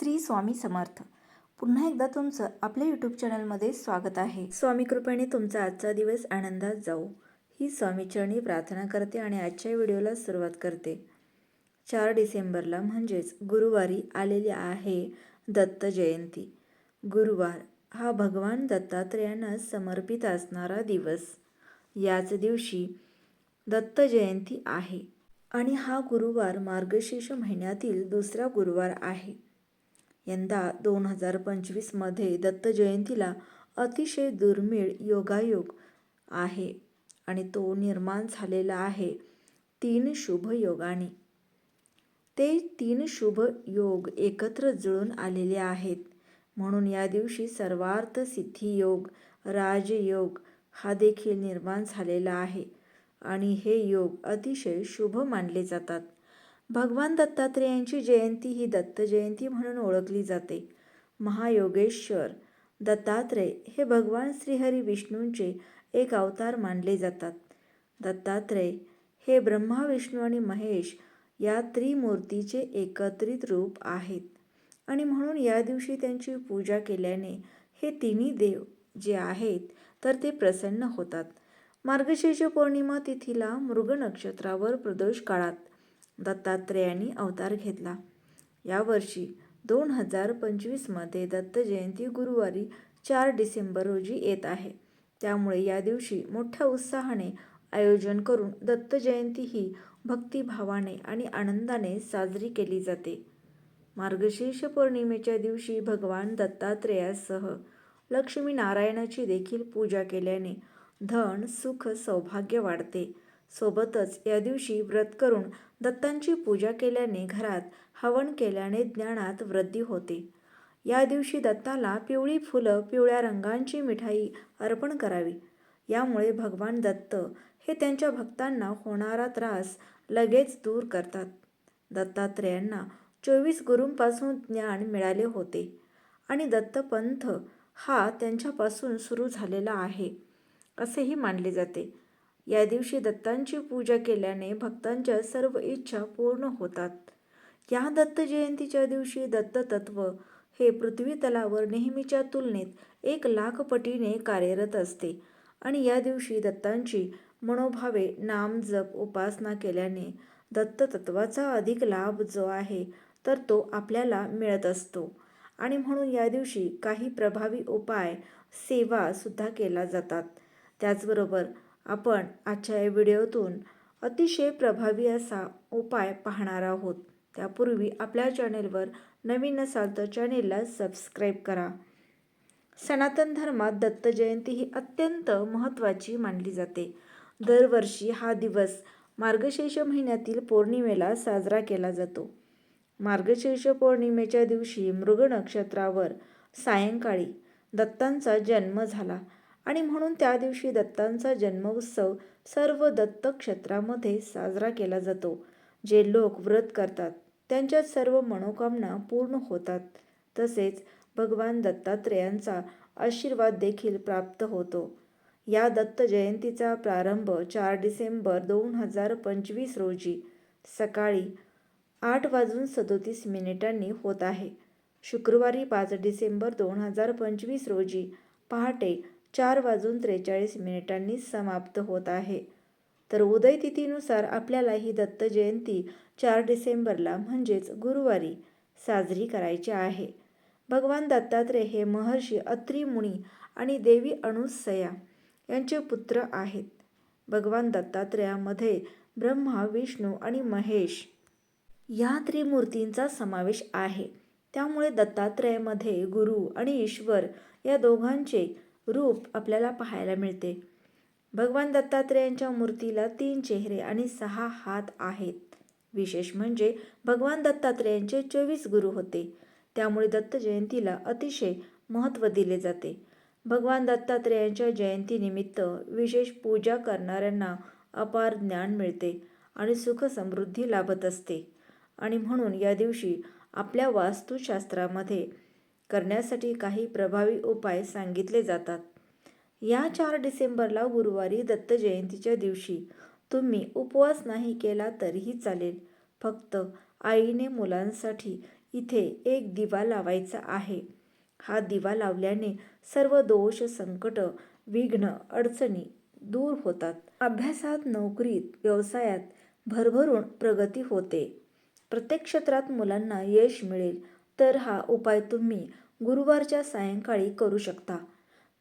श्री स्वामी समर्थ. पुन्हा एकदा तुमचं आपल्या यूट्यूब चॅनलमध्ये स्वागत आहे. स्वामी कृपेने तुमचा आजचा दिवस आनंदात जाऊ ही स्वामीचरणी प्रार्थना करते आणि आजच्या व्हिडिओला सुरुवात करते. 4 डिसेंबरला म्हणजेच गुरुवारी आलेली आहे दत्त जयंती. गुरुवार हा भगवान दत्तात्रेयांना समर्पित असणारा दिवस. याच दिवशी दत्त जयंती आहे आणि हा गुरुवार मार्गशीर्ष महिन्यातील दुसरा गुरुवार आहे. यंदा 2025 मध्ये दत्त जयंतीला अतिशय दुर्मिळ योगायोग आहे आणि तो निर्माण झालेला आहे 3 शुभ योगाने. ते 3 शुभ योग एकत्र जुळून आलेले आहेत. म्हणून या दिवशी सर्वार्थ सिद्धी योग, राजयोग हा देखील निर्माण झालेला आहे आणि हे योग अतिशय शुभ मानले जातात. भगवान दत्तात्रेयांची जयंती ही दत्त जयंती म्हणून ओळखली जाते. महायोगेश्वर दत्तात्रेय हे भगवान श्रीहरी विष्णूंचे एक अवतार मानले जातात. दत्तात्रेय हे ब्रह्मा, विष्णू आणि महेश या त्रिमूर्तीचे एकत्रित रूप आहेत आणि म्हणून या दिवशी त्यांची पूजा केल्याने हे तिन्ही देव जे आहेत तर ते प्रसन्न होतात. मार्गशीर्ष पौर्णिमा तिथीला मृग नक्षत्रावर प्रदोष काळात दत्तात्रेयांनी अवतार घेतला. यावर्षी 2025 मध्ये दत्त जयंती गुरुवारी 4 डिसेंबर रोजी येत आहे. त्यामुळे या दिवशी मोठ्या उत्साहाने आयोजन करून दत्त जयंती ही भक्तिभावाने आणि आनंदाने साजरी केली जाते. मार्गशीर्ष पौर्णिमेच्या दिवशी भगवान दत्तात्रेयासह लक्ष्मी नारायणाची देखील पूजा केल्याने धन, सुख, सौभाग्य वाढते. सोबतच या दिवशी व्रत करून दत्तांची पूजा केल्याने, घरात हवन केल्याने ज्ञानात वृद्धी होते. या दिवशी दत्ताला पिवळी फुलं, पिवळ्या रंगाची मिठाई अर्पण करावी. यामुळे भगवान दत्त हे त्यांच्या भक्तांना होणारा त्रास लगेच दूर करतात. दत्तात्रेयांना 24 गुरूंपासून ज्ञान मिळाले होते आणि दत्तपंथ हा त्यांच्यापासून सुरू झालेला आहे असेही मानले जाते. या दिवशी दत्तांची पूजा केल्याने भक्तांच्या सर्व इच्छा पूर्ण होतात. या दत्त जयंतीच्या दिवशी दत्ततत्व हे पृथ्वी तलावर नेहमीच्या तुलनेत 1,00,000 पटीने कार्यरत असते आणि या दिवशी दत्तांची मनोभावे नामजप उपासना केल्याने दत्ततत्वाचा अधिक लाभ जो आहे तर तो आपल्याला मिळत असतो आणि म्हणून या दिवशी काही प्रभावी उपाय, सेवा सुद्धा केल्या जातात. त्याचबरोबर आपण आजच्या या व्हिडिओतून अतिशय प्रभावी असा उपाय पाहणार आहोत. त्यापूर्वी आपल्या चॅनेलवर नवीन असाल तर चॅनेलला सबस्क्राईब करा. सनातन धर्मात दत्त जयंती ही अत्यंत महत्त्वाची मानली जाते. दरवर्षी हा दिवस मार्गशीर्ष महिन्यातील पौर्णिमेला साजरा केला जातो. मार्गशीर्ष पौर्णिमेच्या दिवशी मृग नक्षत्रावर सायंकाळी दत्तांचा जन्म झाला आणि म्हणून त्या दिवशी दत्तांचा जन्मोत्सव सर्व दत्त क्षेत्रामध्ये साजरा केला जातो. जे लोक व्रत करतात त्यांच्या सर्व मनोकामना पूर्ण होतात. तसेच भगवान दत्तात्रेयांचा आशीर्वाद देखील प्राप्त होतो. या दत्त जयंतीचा प्रारंभ 4 डिसेंबर 2025 रोजी सकाळी 8:37 होत आहे. शुक्रवारी 5 डिसेंबर 2025 रोजी पहाटे 4:43 समाप्त होत आहे. तर उदय तिथीनुसार आपल्याला ही दत्त जयंती 4 डिसेंबरला म्हणजेच गुरुवारी साजरी करायची आहे. भगवान दत्तात्रेय हे महर्षी अत्री मुनी आणि देवी अनुसया यांचे पुत्र आहेत. भगवान दत्तात्रेयामध्ये ब्रह्मा, विष्णू आणि महेश या त्रिमूर्तींचा समावेश आहे. त्यामुळे दत्तात्रेयामध्ये गुरु आणि ईश्वर या दोघांचे रूप आपल्याला पाहायला मिळते. भगवान दत्तात्रेयांच्या मूर्तीला 3 चेहरे आणि 6 हात आहेत. विशेष म्हणजे भगवान दत्तात्रेयांचे 24 गुरु होते. त्यामुळे दत्त जयंतीला अतिशय महत्त्व दिले जाते. भगवान दत्तात्रेयांच्या जयंतीनिमित्त विशेष पूजा करणाऱ्यांना अपार ज्ञान मिळते आणि सुख समृद्धी लाभत असते आणि म्हणून या दिवशी आपल्या वास्तुशास्त्रामध्ये करण्यासाठी काही प्रभावी उपाय सांगितले जातात. या 4 डिसेंबरला गुरुवारी दत्त जयंतीच्या दिवशी तुम्ही उपवास नाही केला तरीही चालेल. फक्त आईने मुलांसाठी इथे एक दिवा लावायचा आहे. हा दिवा लावल्याने सर्व दोष, संकट, विघ्न, अडचणी दूर होतात. अभ्यासात, नोकरीत, व्यवसायात भरभरून प्रगती होते. प्रत्येक क्षेत्रात मुलांना यश मिळेल. तर हा उपाय तुम्ही गुरुवारच्या सायंकाळी करू शकता.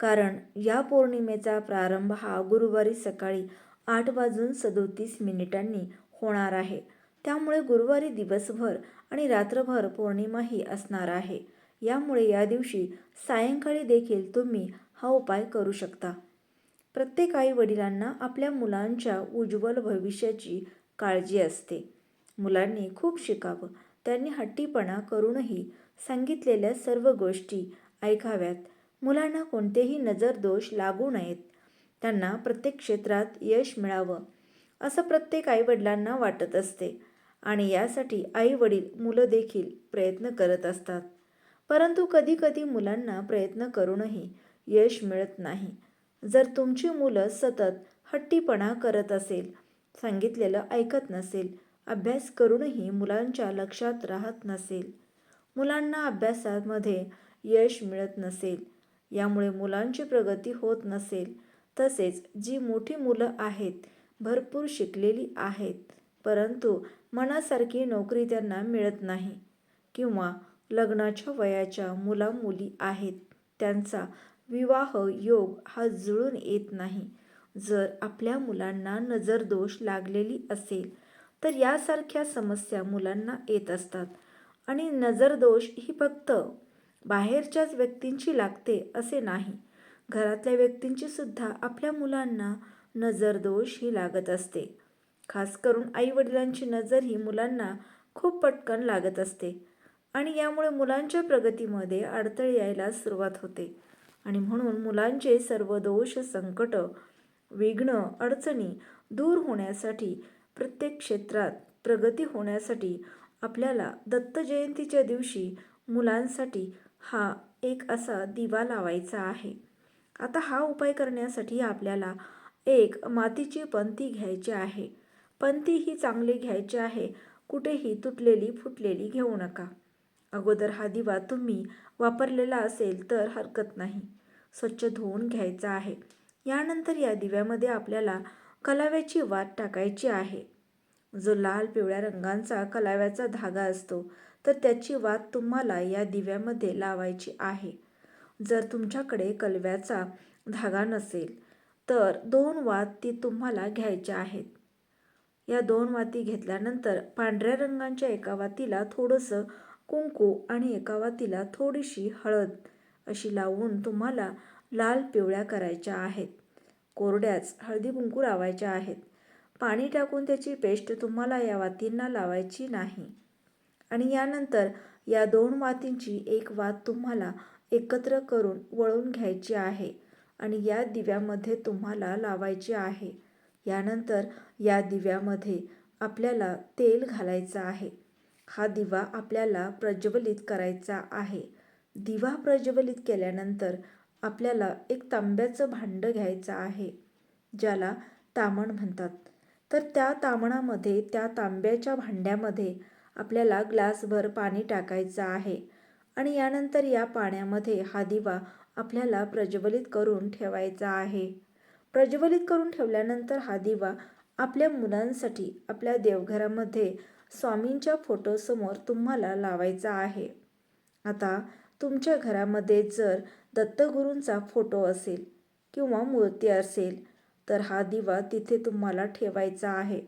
कारण या पौर्णिमेचा प्रारंभ हा गुरुवारी सकाळी 8:37 होणार आहे. त्यामुळे गुरुवारी दिवसभर आणि रात्रभर पौर्णिमाही असणार आहे. यामुळे या दिवशी सायंकाळी देखील तुम्ही हा उपाय करू शकता. प्रत्येक आई वडिलांना आपल्या मुलांच्या उज्ज्वल भविष्याची काळजी असते. मुलांनी खूप शिकावं, त्यांनी हट्टीपणा करूनही सांगितलेल्या सर्व गोष्टी ऐकाव्यात. मुलांना कोणतेही नजरदोष लागू नयेत. त्यांना प्रत्येक क्षेत्रात यश मिळावं असं प्रत्येक आईवडिलांना वाटत असते आणि यासाठी आईवडील मुलं देखील प्रयत्न करत असतात. परंतु कधीकधी मुलांना प्रयत्न करूनही यश मिळत नाही. जर तुमची मुलं सतत हट्टीपणा करत असेल, सांगितलेलं ऐकत नसेल, अभ्यास करूनही मुलांच्या लक्षात राहत नसेल, मुलांना अभ्यासामध्ये यश मिळत नसेल, यामुळे मुलांची प्रगती होत नसेल, तसेच जी मोठी मुलं आहेत, भरपूर शिकलेली आहेत, परंतु मनासारखी नोकरी त्यांना मिळत नाही किंवा लग्नाच्या वयाच्या मुला-मुली आहेत, त्यांचा विवाह योग हा जुळून येत नाही. जर आपल्या मुलांना नजरदोष लागलेली असेल तर यासारख्या समस्या मुलांना येत असतात. आणि नजरदोष ही फक्त बाहेरच्याच व्यक्तींची लागते असे नाही. घरातल्या व्यक्तींची सुद्धा आपल्या मुलांना नजरदोष ही लागत असते. खास करून आईवडिलांची नजर ही मुलांना खूप पटकन लागत असते आणि यामुळे मुलांच्या प्रगतीमध्ये अडथळे यायला सुरुवात होते. आणि म्हणून मुलांचे सर्व दोष, संकट, विघ्न, अडचणी दूर होण्यासाठी, प्रत्येक क्षेत्रात प्रगती होण्यासाठी आपल्याला दत्त जयंतीच्या दिवशी मुलांसाठी हा एक असा दिवा लावायचा आहे. आता हा उपाय करण्यासाठी आपल्याला एक मातीची पंती घ्यायची आहे. पंती ही चांगली घ्यायची आहे, कुठेही तुटलेली फुटलेली घेऊ नका. अगोदर हा दिवा तुम्ही वापरलेला असेल तर हरकत नाही, स्वच्छ धुवून घ्यायचा आहे. यानंतर या दिव्यामध्ये आपल्याला कलाव्याची वात टाकायची आहे. जो लाल पिवळ्या रंगाचा कलाव्याचा धागा असतो तर त्याची वात तुम्हाला या दिव्यामध्ये लावायची आहे. जर तुमच्याकडे कलव्याचा धागा नसेल तर 2 वाती तुम्हाला घ्यायच्या आहेत. या 2 वाती घेतल्यानंतर पांढऱ्या रंगाच्या एका वातीला थोडंसं कुंकू आणि एका वातीला थोडीशी हळद अशी लावून तुम्हाला लाल पिवळ्या करायच्या आहेत. कोरड्याच हळदी कुंकू लावायच्या आहेत. पाणी टाकून त्याची पेस्ट तुम्हाला या वातींना लावायची नाही. आणि यानंतर या 2 वातींची एक वात तुम्हाला एकत्र करून वळून घ्यायची आहे आणि या दिव्यामध्ये तुम्हाला लावायची आहे. यानंतर या दिव्यामध्ये आपल्याला तेल घालायचं आहे. हा दिवा आपल्याला प्रज्वलित करायचा आहे. दिवा प्रज्वलित केल्यानंतर आपल्याला एक तांब्याचं भांडं घ्यायचं आहे, ज्याला तामण म्हणतात. तर त्या तामणामध्ये, त्या तांब्याच्या भांड्यामध्ये आपल्याला ग्लासभर पाणी टाकायचं आहे आणि यानंतर या पाण्यामध्ये हा दिवा आपल्याला प्रज्वलित करून ठेवायचा आहे. प्रज्वलित करून ठेवल्यानंतर हा दिवा आपल्या मुलांसाठी आपल्या देवघरामध्ये स्वामींच्या फोटोसमोर तुम्हाला लावायचा आहे. आता तुमच्या घरामध्ये जर दत्तगुरूंचा फोटो असेल किंवा मूर्ती असेल तर हा दिवा तिथे तुम्हाला ठेवायचा आहे.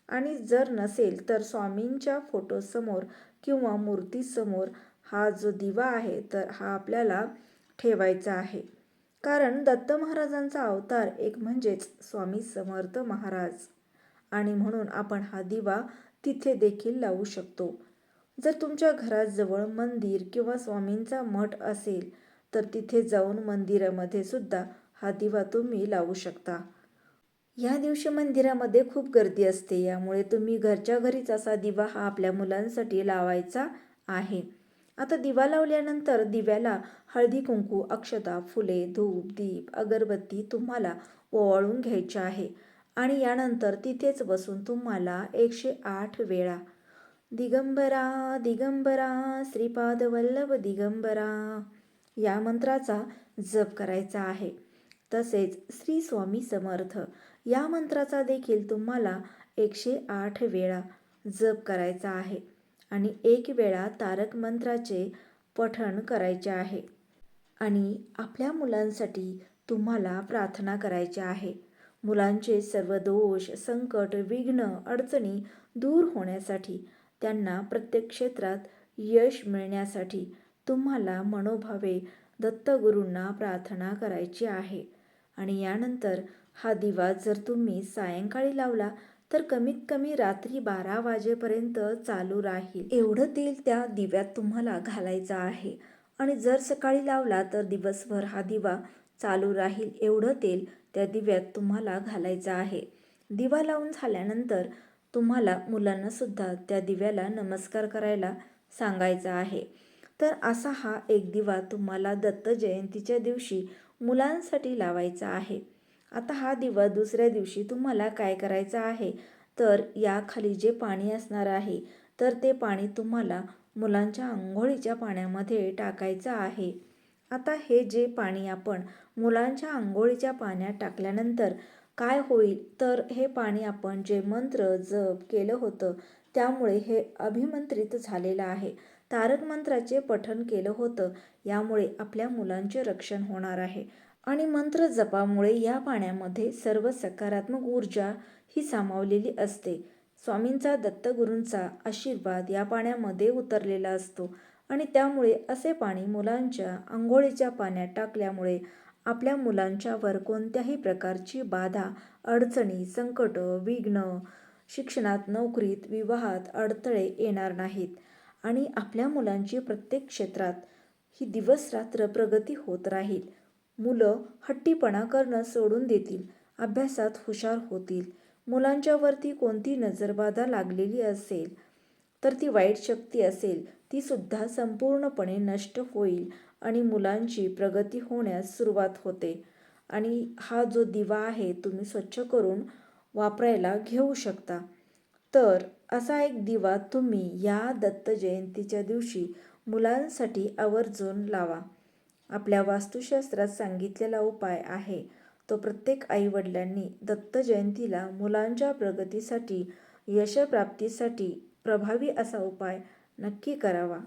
आणि जर नसेल तर स्वामींच्या फोटोसमोर किंवा मूर्तीसमोर हा जो दिवा आहे तर हा आपल्याला ठेवायचा आहे. कारण दत्त महाराजांचा अवतार एक म्हणजेच स्वामी समर्थ महाराज आणि म्हणून आपण हा दिवा तिथे देखील लावू शकतो. जर तुमच्या घराजवळ मंदिर किंवा स्वामींचा मठ असेल तर तिथे जाऊन मंदिरामध्ये सुद्धा हा दिवा तुम्ही लावू शकता. या दिवशी मंदिरामध्ये खूप गर्दी असते, यामुळे तुम्ही घरच्या घरीच असा दिवा हा आपल्या मुलांसाठी लावायचा आहे. आता दिवा लावल्यानंतर दिव्याला हळदी कुंकू, अक्षता, फुले, धूप, दीप, अगरबत्ती तुम्हाला ओवाळून घ्यायची आहे आणि यानंतर तिथेच बसून तुम्हाला 108 वेळा दिगंबरा दिगंबरा श्रीपाद वल्लभ दिगंबरा या मंत्राचा जप करायचा आहे. तसेच श्री स्वामी समर्थ या मंत्राचा देखील तुम्हाला 108 वेळा जप करायचा आहे आणि 1 वेळा तारक मंत्राचे पठण करायचे आहे. आणि आपल्या मुलांसाठी तुम्हाला प्रार्थना करायची आहे. मुलांचे सर्व दोष, संकट, विघ्न, अडचणी दूर होण्यासाठी, त्यांना प्रत्येक क्षेत्रात यश मिळण्यासाठी तुम्हाला मनोभावे दत्तगुरूंना प्रार्थना करायची आहे. आणि यानंतर हा दिवा जर तुम्ही सायंकाळी लावला तर कमीत कमी रात्री 12 वाजेपर्यंत चालू राहील. एवढं तेल त्या दिव्यात तुम्हाला घालायचं आहे. आणि जर सकाळी लावला तर दिवसभर हा दिवा चालू राहील एवढं तेल त्या दिव्यात तुम्हाला घालायचं आहे. दिवा लावून झाल्यानंतर तुम्हाला मुलांना सुद्धा त्या दिव्याला नमस्कार करायला सांगायचा आहे. तर असा हा एक दिवा तुम्हाला दत्त जयंतीच्या दिवशी मुलांसाठी लावायचा आहे. आता हा दिवा दुसऱ्या दिवशी तुम्हाला काय करायचं आहे तर याखाली जे पाणी असणार आहे तर ते पाणी तुम्हाला मुलांच्या अंघोळीच्या पाण्यामध्ये टाकायचं आहे. आता हे जे पाणी आपण मुलांच्या अंघोळीच्या पाण्यात टाकल्यानंतर काय होईल तर हे पाणी आपण जे मंत्र जप केलं होतं त्यामुळे हे अभिमंत्रित झालेलं आहे. तारक मंत्राचे पठण केलं होतं यामुळे आपल्या मुलांचे रक्षण होणार आहे. आणि मंत्र जपामुळे या पाण्यामध्ये सर्व सकारात्मक ऊर्जा ही सामावलेली असते. स्वामींचा दत्तगुरूंचा आशीर्वाद या पाण्यामध्ये उतरलेला असतो आणि त्यामुळे असे पाणी मुलांच्या अंघोळीच्या पाण्यात टाकल्यामुळे आपल्या मुलांच्यावर कोणत्याही प्रकारची बाधा, अडचणी, संकट, विघ्न, शिक्षणात, नोकरीत, विवाहात अडथळे येणार नाहीत आणि आपल्या मुलांची प्रत्येक क्षेत्रात ही दिवसरात्र प्रगती होत राहील. मुलं हट्टीपणा करणं सोडून देतील, अभ्यासात हुशार होतील. मुलांच्यावरती कोणती नजरबाधा लागलेली असेल तर ती वाईट शक्ती असेल ती सुद्धा संपूर्णपणे नष्ट होईल आणि मुलांची प्रगती होण्यास सुरुवात होते. आणि हा जो दिवा आहे तुम्ही स्वच्छ करून वापरायला घेऊ शकता. तर असा एक दिवा तुम्ही या दत्त जयंतीच्या दिवशी मुलांसाठी आवर्जून लावा. आपल्या वास्तुशास्त्रात सांगितलेला उपाय आहे तो प्रत्येक आईवडिलांनी दत्त जयंतीला मुलांच्या प्रगतीसाठी, यशप्राप्तीसाठी प्रभावी असा उपाय नक्की करावा.